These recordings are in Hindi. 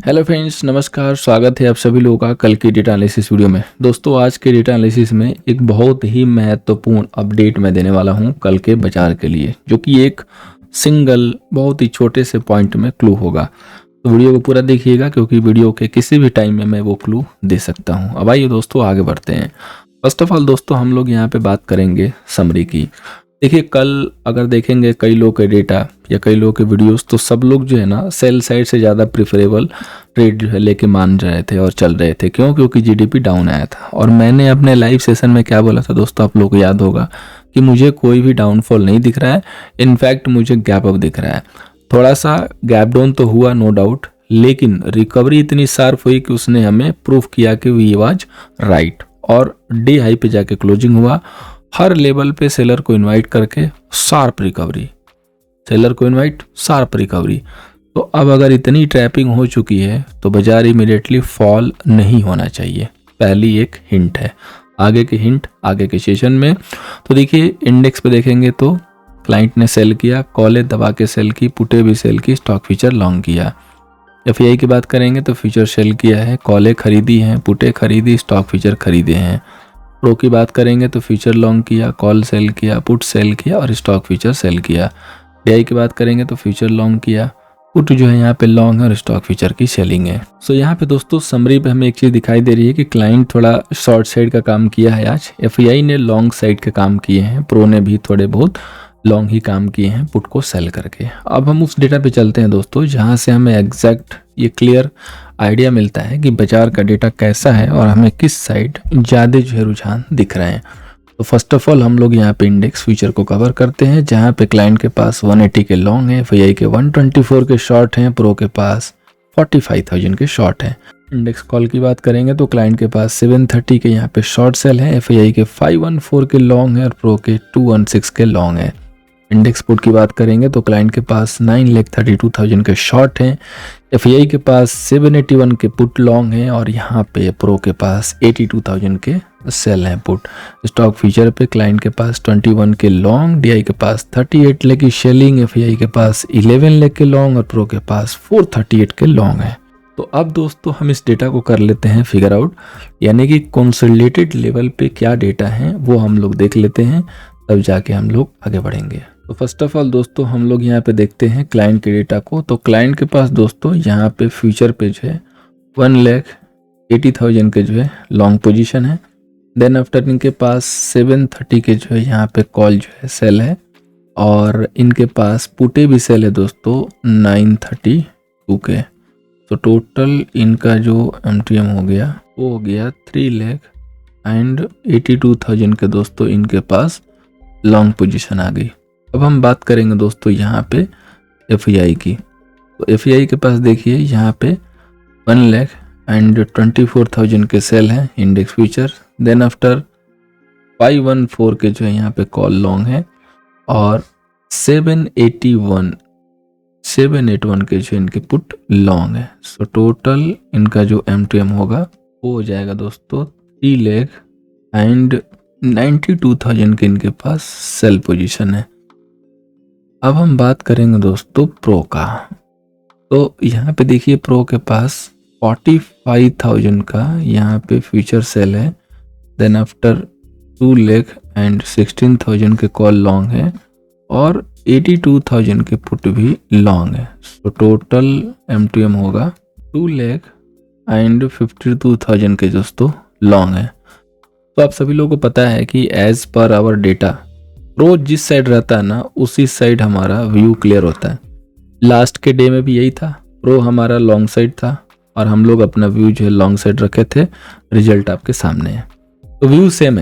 हेलो फ्रेंड्स, नमस्कार। स्वागत है आप सभी लोगों का कल की डेटा एनालिसिस वीडियो में। दोस्तों, आज के डेटा एनालिसिस में एक बहुत ही महत्वपूर्ण अपडेट मैं देने वाला हूं कल के बाजार के लिए, जो कि एक सिंगल बहुत ही छोटे से पॉइंट में क्लू होगा। तो वीडियो को पूरा देखिएगा, क्योंकि वीडियो के किसी भी टाइम में मैं वो क्लू दे सकता हूँ। अब आइए दोस्तों, आगे बढ़ते हैं। फर्स्ट ऑफ ऑल दोस्तों, हम लोग यहाँ पे बात करेंगे समरी की। देखिए, कल अगर देखेंगे कई लोग के डेटा या कई लोग के वीडियोस, तो सब लोग जो है ना सेल साइड से ज़्यादा प्रिफरेबल ट्रेड जो है लेके मान रहे थे और चल रहे थे। क्यों? क्योंकि जीडीपी डाउन आया था। और मैंने अपने लाइव सेशन में क्या बोला था दोस्तों, आप लोगों को याद होगा कि मुझे कोई भी डाउनफॉल नहीं दिख रहा है। इनफैक्ट मुझे गैप अप दिख रहा है। थोड़ा सा गैप डाउन तो हुआ, नो डाउट, लेकिन रिकवरी इतनी शार्प हुई कि उसने हमें प्रूफ किया कि वी वाज राइट। और डे हाई पे जाके क्लोजिंग हुआ। हर लेवल पे सेलर को इनवाइट करके शार्प रिकवरी, सेलर को इनवाइट, शार्प रिकवरी। तो अब अगर इतनी ट्रैपिंग हो चुकी है तो बाजार इमीडिएटली फॉल नहीं होना चाहिए। पहली एक हिंट है। आगे की हिंट आगे के सेशन में। तो देखिए, इंडेक्स पे देखेंगे तो क्लाइंट ने सेल किया, कॉले दबा के सेल की, पुटे भी सेल की, स्टॉक फ्यूचर लॉन्ग किया। एफआई की बात करेंगे तो फ्यूचर सेल किया है, कॉले खरीदी हैं, पुटे खरीदी, स्टॉक फ्यूचर खरीदे हैं। प्रो की बात करेंगे तो फ्यूचर लॉन्ग किया, कॉल सेल किया, पुट सेल किया और स्टॉक फ्यूचर सेल किया। डीआई की बात करेंगे तो फ्यूचर लॉन्ग किया, पुट जो है यहाँ पे लॉन्ग है और स्टॉक फ्यूचर की सेलिंग है। सो यहाँ पे दोस्तों समरी पे हमें एक चीज़ दिखाई दे रही है कि क्लाइंट थोड़ा शॉर्ट साइड का काम किया है आज। एफआई ने लॉन्ग साइड के काम किए हैं, प्रो ने भी थोड़े बहुत लॉन्ग ही काम किए हैं पुट को सेल करके। अब हम उस डेटा पे चलते हैं दोस्तों, जहाँ से हमें एग्जैक्ट ये क्लियर आइडिया मिलता है कि बाजार का डेटा कैसा है और हमें किस साइड ज़्यादा जो है रुझान दिख रहे हैं। तो फर्स्ट ऑफ ऑल हम लोग यहाँ पे इंडेक्स फ्यूचर को कवर करते हैं, जहाँ पे क्लाइंट के पास 180 के लॉन्ग है, एफआई के 124 के शॉर्ट हैं, प्रो के पास 45,000 के शॉर्ट हैं। इंडेक्स कॉल की बात करेंगे तो क्लाइंट के पास 730 के यहाँ पे शॉर्ट सेल है, एफआई के 514 के लॉन्ग है और प्रो के 216 के लॉन्ग है। इंडेक्स पुट की बात करेंगे तो क्लाइंट के पास 9,32,000 के शॉर्ट हैं, एफआई के पास 781 के पुट लॉन्ग हैं और यहाँ पे प्रो के पास 82,000 के सेल हैं पुट। स्टॉक फ्यूचर पे क्लाइंट के पास 21 के लॉन्ग, डीआई के पास 38 लाख की सेलिंग, एफआई के पास 11 लाख के लॉन्ग और प्रो के पास 438 के लॉन्ग है। तो अब दोस्तों हम इस डेटा को कर लेते हैं फिगर आउट, यानी कि कंसोलिडेटेड लेवल पे क्या डेटा है वो हम लोग देख लेते हैं, तब जाके हम लोग आगे बढ़ेंगे। तो फर्स्ट ऑफ ऑल दोस्तों हम लोग यहाँ पे देखते हैं क्लाइंट के डेटा को। तो क्लाइंट के पास दोस्तों यहाँ पे फ्यूचर पे जो है 1,80,000 के जो है लॉन्ग पोजीशन है। देन आफ्टर इनके पास 730 के जो है यहाँ पे कॉल जो है सेल है और इनके पास पुटे भी सेल है दोस्तों 932 के। तो टोटल इनका जो एमटीएम हो गया वो हो गया 3,82,000 के दोस्तों इनके पास लॉन्ग पोजीशन आ गई। अब हम बात करेंगे दोस्तों यहाँ पे एफआई की। तो एफआई के पास देखिए यहाँ पे 1,24,000 के सेल हैं इंडेक्स फ्यूचर। देन आफ्टर 514 के जो है यहाँ पे कॉल लॉन्ग है और 781 के जो इनके पुट लॉन्ग है। सो टोटल इनका जो एमटीएम होगा वो हो जाएगा दोस्तों 3,92,000 के इनके पास सेल पोजीशन है। अब हम बात करेंगे दोस्तों प्रो का। तो यहाँ पे देखिए प्रो के पास 45,000 का यहाँ पे फ्यूचर सेल है। देन आफ्टर 2,16,000 के कॉल लॉन्ग है और 82,000 के पुट भी लॉन्ग है। तो टोटल एमटीएम होगा 2,52,000 के दोस्तों लॉन्ग है। तो आप सभी लोगों को पता है कि as per our data pro जिस साइड रहता है ना उसी साइड हमारा व्यू क्लियर होता है। लास्ट के डे में भी यही था, प्रो हमारा लॉन्ग साइड था और हम लोग अपना व्यू जो है लॉन्ग साइड रखे थे। रिजल्ट आपके सामने है। तो व्यू सेम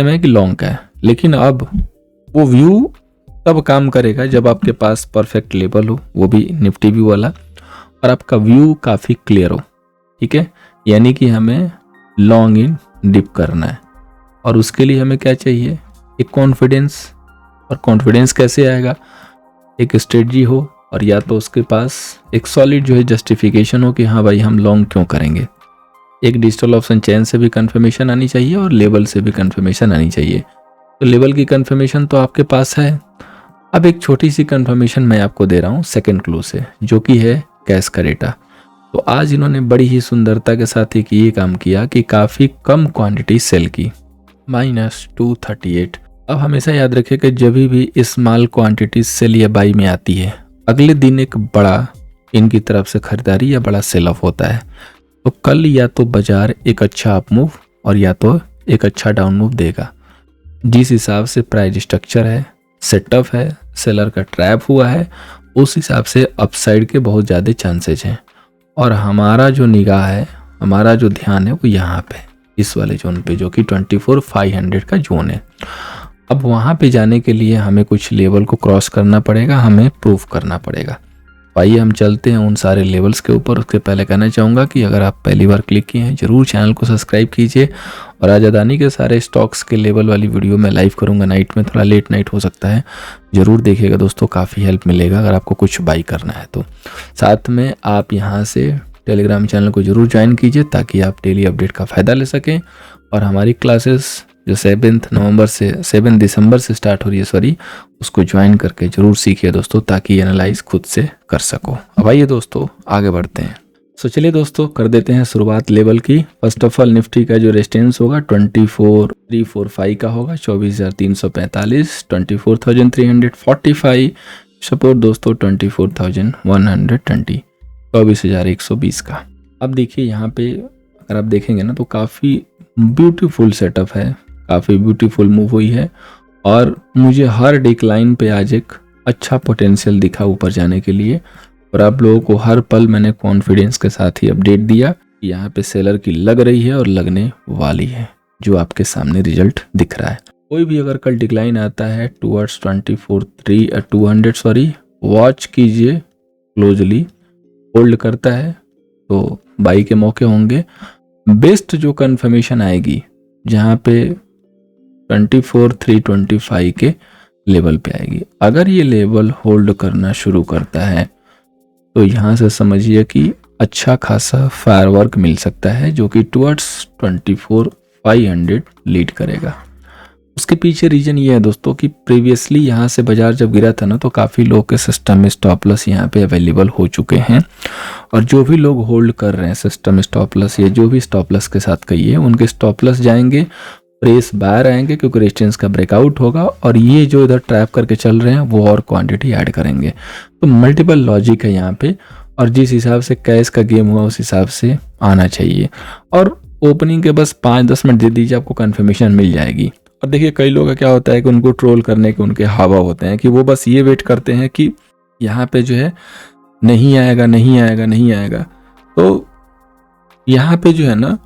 है कि लॉन्ग का है, लेकिन अब वो व्यू तब काम करेगा जब आपके पास परफेक्ट लेवल हो, वो भी निफ्टी व्यू वाला, और आपका व्यू काफ़ी क्लियर हो। ठीक है, यानी कि हमें लॉन्ग इन डिप करना है और उसके लिए हमें क्या चाहिए, एक कॉन्फिडेंस। और कॉन्फिडेंस कैसे आएगा, एक स्ट्रेटजी हो और या तो उसके पास एक सॉलिड जो है जस्टिफिकेशन हो कि हाँ भाई हम लॉन्ग क्यों करेंगे। एक डिजिटल ऑप्शन चेन से भी कंफर्मेशन आनी चाहिए और लेवल से भी कंफर्मेशन आनी चाहिए। तो लेवल की कंफर्मेशन तो आपके पास है। अब एक छोटी सी कंफर्मेशन मैं आपको दे रहा हूँ सेकंड क्लू से, जो कि है कैश का डेटा। तो आज इन्होंने बड़ी ही सुंदरता के साथ एक ये काम किया कि काफ़ी कम क्वांटिटी सेल की, -238। अब हमेशा याद रखें कि जब भी स्मॉल क्वांटिटी सेल या बाई में आती है, अगले दिन एक बड़ा इनकी तरफ से खरीदारी या बड़ा सेल ऑफ होता है। तो कल या तो बाजार एक अच्छा अप मूव और या तो एक अच्छा डाउन मूव देगा। जिस हिसाब से प्राइस स्ट्रक्चर है, सेटअप है, सेलर का ट्रैप हुआ है, उस हिसाब से अपसाइड के बहुत ज़्यादा चांसेज हैं। और हमारा जो निगाह है, हमारा जो ध्यान है वो यहाँ पे इस वाले जोन पे, जो कि 24,500 का जोन है। अब वहाँ पे जाने के लिए हमें कुछ लेवल को क्रॉस करना पड़ेगा, हमें प्रूफ करना पड़ेगा। आइए हम चलते हैं उन सारे लेवल्स के ऊपर। उसके पहले कहना चाहूँगा कि अगर आप पहली बार क्लिक किए हैं, ज़रूर चैनल को सब्सक्राइब कीजिए। और आज अदानी के सारे स्टॉक्स के लेवल वाली वीडियो मैं लाइव करूँगा नाइट में, थोड़ा लेट नाइट हो सकता है, ज़रूर देखिएगा दोस्तों, काफ़ी हेल्प मिलेगा अगर आपको कुछ बाई करना है तो। साथ में आप यहाँ से टेलीग्राम चैनल को ज़रूर ज्वाइन कीजिए ताकि आप डेली अपडेट का फ़ायदा ले सकें। और हमारी क्लासेस जो 7 दिसंबर से स्टार्ट हो रही है, उसको ज्वाइन करके जरूर सीखिए दोस्तों, ताकि एनालाइज खुद से कर सको। अब आइए दोस्तों आगे बढ़ते हैं। तो चलिए दोस्तों कर देते हैं शुरुआत लेवल की। फर्स्ट ऑफ ऑल निफ्टी का जो रेजिस्टेंस होगा 24,345 का होगा, 24,345, 24,345। सपोर्ट दोस्तों 24,120, 24,120 का। अब देखिए यहाँ पे अगर आप देखेंगे ना तो काफ़ी ब्यूटीफुल सेटअप है, काफ़ी ब्यूटीफुल मूव हुई है। और मुझे हर डिक्लाइन पे आज एक अच्छा पोटेंशियल दिखा ऊपर जाने के लिए। और आप लोगों को हर पल मैंने कॉन्फिडेंस के साथ ही अपडेट दिया कि यहाँ पे सेलर की लग रही है और लगने वाली है, जो आपके सामने रिजल्ट दिख रहा है। कोई भी अगर कल डिक्लाइन आता है टूवर्ड्स 24,200 वॉच कीजिए क्लोजली। होल्ड करता है तो बाई के मौके होंगे। बेस्ट जो कंफर्मेशन आएगी जहाँ पे 24,325 के लेवल पे आएगी। अगर ये लेवल होल्ड करना शुरू करता है तो यहाँ से समझिए कि अच्छा खासा फायरवर्क मिल सकता है, जो कि टुवर्ड्स 24,500 लीड करेगा। उसके पीछे रीजन ये है दोस्तों कि प्रीवियसली यहाँ से बाजार जब गिरा था ना, तो काफ़ी लोग के सिस्टम में स्टॉप लॉस यहाँ पे अवेलेबल हो चुके हैं। और जो भी लोग होल्ड कर रहे हैं सिस्टम स्टॉप लॉस या जो भी स्टॉप लॉस के साथ कहिए, उनके स्टॉप लॉस जाएंगे, प्रेस बाहर आएंगे क्योंकि रेजिस्टेंस का ब्रेकआउट होगा। और ये जो इधर ट्रैप करके चल रहे हैं वो और क्वांटिटी ऐड करेंगे। तो मल्टीपल लॉजिक है यहाँ पे, और जिस हिसाब से कैश का गेम हुआ उस हिसाब से आना चाहिए। और ओपनिंग के बस 5-10 मिनट दे दीजिए, आपको कन्फर्मेशन मिल जाएगी। और देखिए कई लोगों का क्या होता है कि उनको ट्रोल करने के उनके हावा होते हैं कि वो बस ये वेट करते हैं कि यहाँ पे जो है नहीं आएगा नहीं आएगा नहीं आएगा। तो यहाँ पे जो है ना,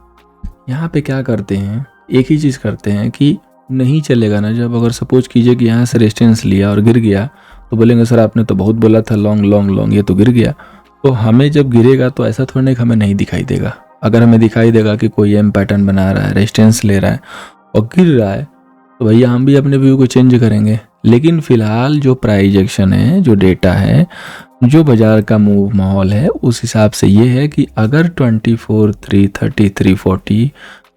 यहाँ पे क्या करते हैं, एक ही चीज़ करते हैं कि नहीं चलेगा ना। जब अगर सपोज कीजिए कि यहाँ से रेजिस्टेंस लिया और गिर गया तो बोलेंगे सर आपने तो बहुत बोला था लॉन्ग लॉन्ग लॉन्ग, ये तो गिर गया। तो हमें जब गिरेगा तो ऐसा थोड़ा नहीं कि हमें नहीं दिखाई देगा। अगर हमें दिखाई देगा कि कोई एम पैटर्न बना रहा है, रेजिस्टेंस ले रहा है और गिर रहा है, तो भैया हम भी अपने व्यू को चेंज करेंगे। लेकिन फिलहाल जो प्राइजेक्शन है, जो डेटा है, जो बाजार का मूव माहौल है, उस हिसाब से ये है कि अगर 24,330, 340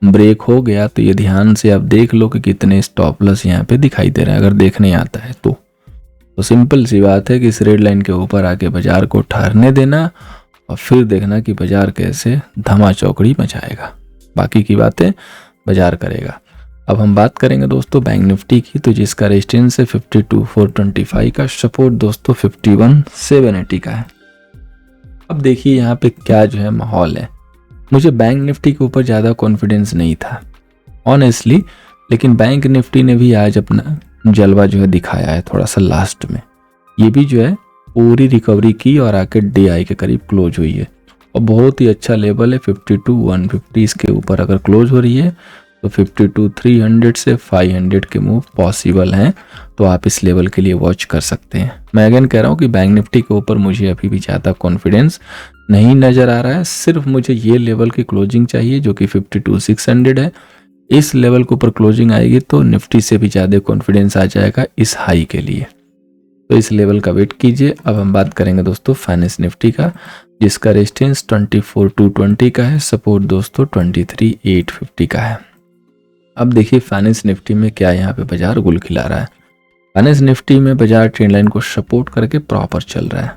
ब्रेक हो गया तो ये ध्यान से आप देख लो कि कितने स्टॉप लॉस यहाँ पे दिखाई दे रहे हैं। अगर देखने आता है तो सिंपल सी बात है कि इस रेड लाइन के ऊपर आके बाजार को ठहरने देना और फिर देखना कि बाजार कैसे धमा चौकड़ी मचाएगा। बाकी की बातें बाजार करेगा। अब हम बात करेंगे दोस्तों बैंक निफ्टी की, तो जिसका रेजिस्टेंस है 52,425 का, सपोर्ट दोस्तों 51,780 का है। अब देखिए यहाँ पे क्या जो है माहौल है। मुझे बैंक निफ्टी के ऊपर ज़्यादा कॉन्फिडेंस नहीं था ऑनेस्टली, लेकिन बैंक निफ्टी ने भी आज अपना जलवा जो है दिखाया है थोड़ा सा लास्ट में। ये भी जो है पूरी रिकवरी की और आके DI के करीब क्लोज हुई है और बहुत ही अच्छा लेवल है 52,150। इसके ऊपर अगर क्लोज हो रही है तो 52,300 से 500 के मूव पॉसिबल हैं। तो आप इस लेवल के लिए वॉच कर सकते हैं। मैं अगेन कह रहा हूँ कि बैंक निफ्टी के ऊपर मुझे अभी भी ज़्यादा कॉन्फिडेंस नहीं नज़र आ रहा है। सिर्फ मुझे ये लेवल की क्लोजिंग चाहिए जो कि 52,600 है। इस लेवल के ऊपर क्लोजिंग आएगी तो निफ्टी से भी ज़्यादा कॉन्फिडेंस आ जाएगा इस हाई के लिए। तो इस लेवल का वेट कीजिए। अब हम बात करेंगे दोस्तों फाइनेंस निफ्टी का, जिसका रेजिस्टेंस 24,220 का है, सपोर्ट दोस्तों 23,850 का है। अब देखिए फाइनेंस निफ्टी में क्या यहाँ पे बाजार गुल खिला रहा है। फाइनेंस निफ्टी में बाजार ट्रेंड लाइन को सपोर्ट करके प्रॉपर चल रहा है।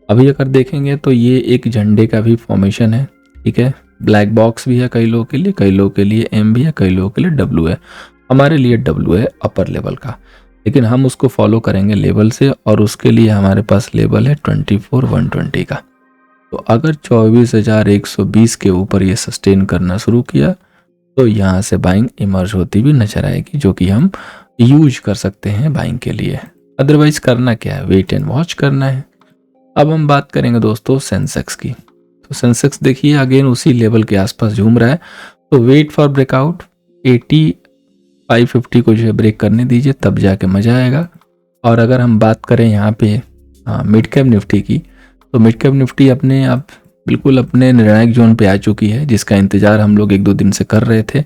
अभी अगर देखेंगे तो ये एक झंडे का भी फॉर्मेशन है, ठीक है। ब्लैक बॉक्स भी है कई लोगों के लिए, कई लोगों के लिए एम भी है, कई लोगों के लिए डब्ल्यू है। हमारे लिए डब्ल्यू है अपर लेवल का, लेकिन हम उसको फॉलो करेंगे लेवल से, और उसके लिए हमारे पास लेवल है 24,120 का। तो अगर 24,120 के ऊपर ये सस्टेन करना शुरू किया तो यहाँ से बाइंग इमर्ज होती भी नजर आएगी, जो कि हम यूज कर सकते हैं बाइंग के लिए। अदरवाइज करना क्या है, वेट एंड वॉच करना है। अब हम बात करेंगे दोस्तों सेंसेक्स की। तो सेंसेक्स देखिए अगेन उसी लेवल के आसपास झूम रहा है, तो वेट फॉर ब्रेकआउट 8550 को जो है ब्रेक करने दीजिए, तब जाके मजा आएगा। और अगर हम बात करें यहाँ पे मिड कैप निफ्टी की, तो मिड कैप निफ्टी अपने आप बिल्कुल अपने निर्णायक जोन पे आ चुकी है, जिसका इंतजार हम लोग 1-2 दिन से कर रहे थे।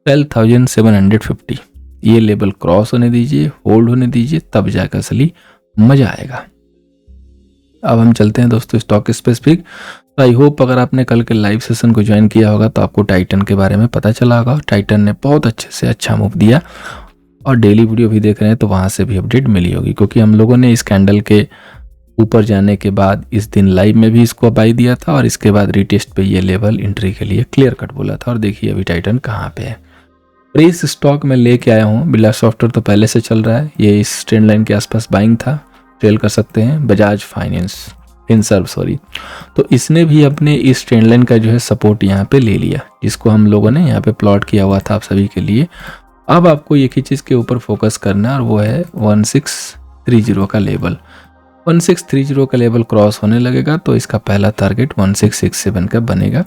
12,750 ये लेवल क्रॉस होने दीजिए, होल्ड होने दीजिए, तब जाकर असली मजा आएगा। अब हम चलते हैं दोस्तों स्टॉक स्पेसिफिक। तो आई होप अगर आपने कल के लाइव सेशन को ज्वाइन किया होगा तो आपको टाइटन के बारे में पता चला होगा। टाइटन ने बहुत अच्छे से अच्छा मूव दिया, और डेली वीडियो भी देख रहे हैं तो वहाँ से भी अपडेट मिली होगी, क्योंकि हम लोगों ने इस कैंडल के ऊपर जाने के बाद इस दिन लाइव में भी इसको बाई दिया था, और इसके बाद रीटेस्ट पे ये लेवल एंट्री के लिए क्लियर कट बोला था। और देखिए अभी टाइटन कहाँ पे है। इस स्टॉक में लेके आया हूँ, बिरला सॉफ्टवेयर तो पहले से चल रहा है, ये इस ट्रेंड लाइन के आसपास बाइंग था, ट्रेल कर सकते हैं। बजाज फिनसर्व सॉरी, तो इसने भी अपने इस ट्रेंड लाइन का जो है सपोर्ट यहाँ पे ले लिया, जिसको हम लोगों ने यहाँ पे प्लॉट किया हुआ था आप सभी के लिए। अब आपको एक ही चीज़ के ऊपर फोकस करना है, और वो है 1630 का लेवल। 1630 का लेवल क्रॉस होने लगेगा तो इसका पहला टारगेट 1667 का बनेगा,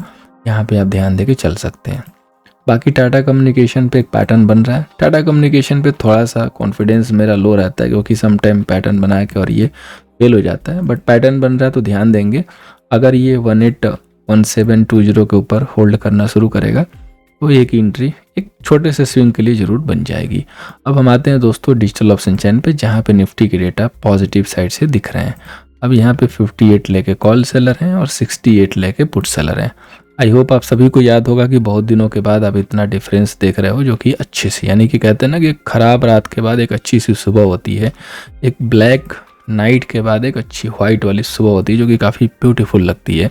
यहाँ पे आप ध्यान देके चल सकते हैं। बाकी टाटा कम्युनिकेशन पे एक पैटर्न बन रहा है। टाटा कम्युनिकेशन पे थोड़ा सा कॉन्फिडेंस मेरा लो रहता है, क्योंकि सम टाइम पैटर्न बना के और ये फेल हो जाता है, बट पैटर्न बन रहा है तो ध्यान देंगे। अगर ये 181720 के ऊपर होल्ड करना शुरू करेगा तो एक एंट्री एक छोटे से स्विंग के लिए जरूर बन जाएगी। अब हम आते हैं दोस्तों डिजिटल ऑप्शन चैन पे, जहाँ पे निफ्टी के डेटा पॉजिटिव साइड से दिख रहे हैं। अब यहाँ पे 58 लेके कॉल सेलर हैं और 68 लेके पुट सेलर हैं। आई होप आप सभी को याद होगा कि बहुत दिनों के बाद आप इतना डिफरेंस देख रहे हो, जो कि अच्छे से, यानी कि कहते हैं ना कि खराब रात के बाद एक अच्छी सी सुबह होती है, एक ब्लैक नाइट के बाद एक अच्छी व्हाइट वाली सुबह होती है, जो कि काफ़ी ब्यूटीफुल लगती है।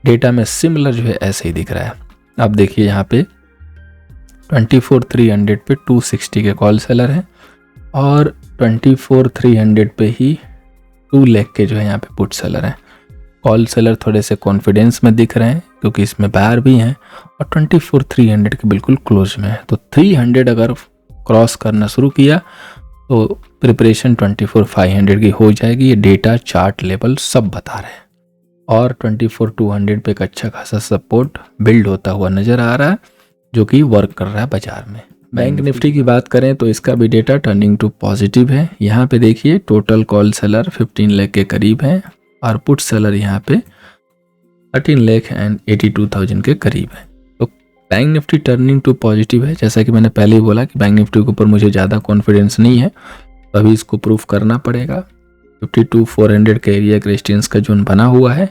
डेटा में सिमिलर जो है ऐसे ही दिख रहा है। अब देखिए यहाँ पे 24,300 पे 260 के कॉल सेलर हैं, और 24,300 पे ही 2 लाख के जो है यहाँ पे पुट सेलर हैं। कॉल सेलर थोड़े से कॉन्फिडेंस में दिख रहे हैं, क्योंकि इसमें बायर भी हैं, और 24,300 के बिल्कुल क्लोज में है। तो 300 अगर क्रॉस करना शुरू किया तो प्रिपरेशन 24,500 की हो जाएगी। ये डेटा चार्ट लेवल सब बता रहे हैं, और 24,200 पे एक अच्छा खासा सपोर्ट बिल्ड होता हुआ नजर आ रहा है, जो कि वर्क कर रहा है बाजार में। बैंक निफ्टी की बात करें तो इसका भी डेटा टर्निंग टू पॉजिटिव है। यहाँ पे देखिए टोटल कॉल सेलर 15 लाख के करीब हैं, और पुट सेलर यहाँ पे 13,82,000 के करीब है। तो bank Nifty turning to positive है। जैसा कि मैंने पहले ही बोला कि बैंक निफ्टी के ऊपर मुझे ज़्यादा कॉन्फिडेंस नहीं है, तो अभी इसको प्रूफ करना पड़ेगा। 52,400 का एरिया रेजिस्टेंस का जोन बना हुआ है,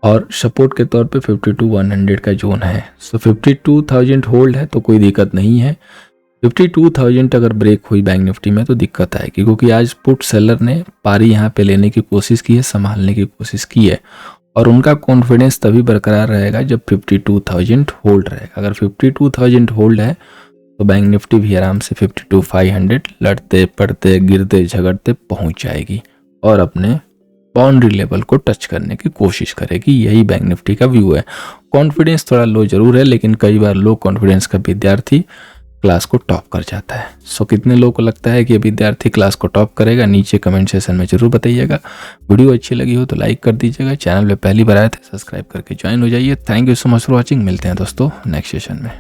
और सपोर्ट के तौर पे 52,100 का जोन है। सो 52,000 होल्ड है तो कोई दिक्कत नहीं है। 52,000 अगर ब्रेक हुई बैंक निफ्टी में तो दिक्कत आएगी, क्योंकि आज पुट सेलर ने पारी यहाँ पे लेने की कोशिश की है, संभालने की कोशिश की है, और उनका कॉन्फिडेंस तभी बरकरार रहेगा जब 52,000 होल्ड रहेगा। अगर 52,000 होल्ड है तो बैंक निफ्टी भी आराम से 52,500 लड़ते पड़ते गिरते झगड़ते पहुंच जाएगी, और अपने बाउंड्री लेवल को टच करने की कोशिश करेगी। यही बैंक निफ्टी का व्यू है। कॉन्फिडेंस थोड़ा लो जरूर है, लेकिन कई बार लो कॉन्फिडेंस का विद्यार्थी क्लास को टॉप कर जाता है। सो कितने लोगों को लगता है कि विद्यार्थी क्लास को टॉप करेगा, नीचे कमेंट सेक्शन में जरूर बताइएगा। वीडियो अच्छी लगी हो तो लाइक कर दीजिएगा। चैनल पे पहली बार आए थे सब्सक्राइब करके ज्वाइन हो जाइए। Thank you so much for watching. मिलते हैं दोस्तों नेक्स्ट सेशन में।